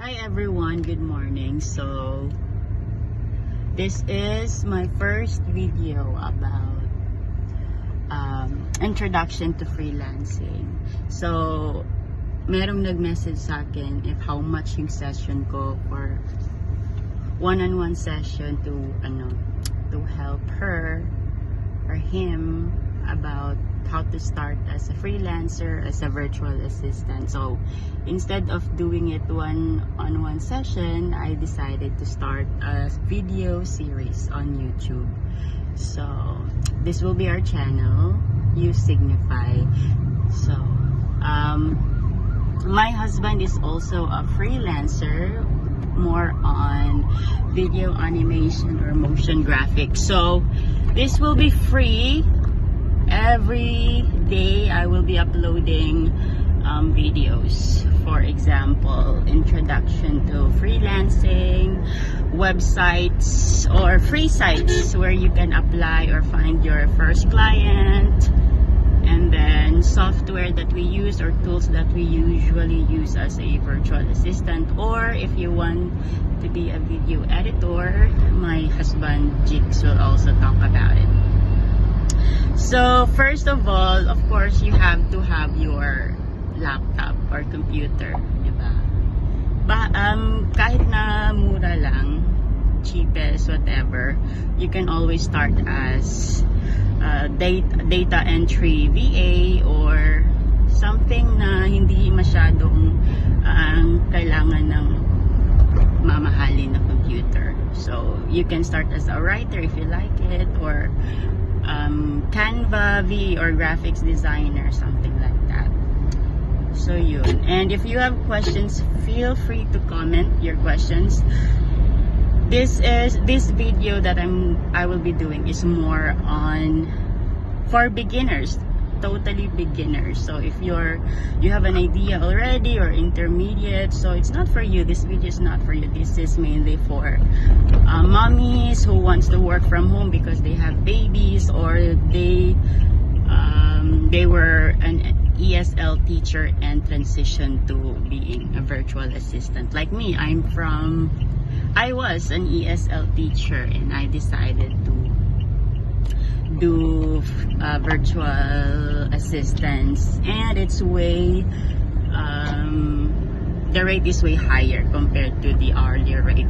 Hi everyone, good morning. So this is my first video about introduction to freelancing. So merong nag-message sa akin if how much yung session ko for one-on-one session to help her or him about how to start as a freelancer, as a virtual assistant. So instead of doing it one-on-one session, I decided to start a video series on YouTube. So this will be our channel, You Signify. So my husband is also a freelancer, more on video animation or motion graphics. So this will be free. Every day I will be uploading videos. For example, introduction to freelancing, websites or free sites where you can apply or find your first client, and then software that we use or tools that we usually use as a virtual assistant. Or if you want to be a video editor, my husband Jigs will also talk about it. So first of all, of course, you have to have your laptop or computer, diba? Kahit na mura lang, cheapest, whatever, you can always start as data entry VA or something na hindi masyadong kailangan ng mamahalin na computer. So you can start as a writer if you like it, or Canva VA or graphics designer, something like that. So yun. And if you have questions, feel free to comment your questions. This video that I will be doing is more on for beginners, totally beginners. So if you have an idea already or intermediate, so it's not for you. This video is not for you. This is mainly for mommies who wants to work from home because they have babies, or they were an ESL teacher and transitioned to being a virtual assistant. Like me, I was an ESL teacher and I decided to do virtual assistance, and it's way the rate is way higher compared to the hourly rate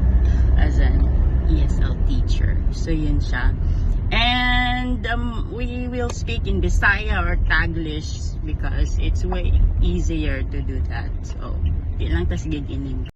as an ESL teacher. So yun siya. And we will speak in Bisaya or Taglish because it's way easier to do that. So di lang tas gig inim.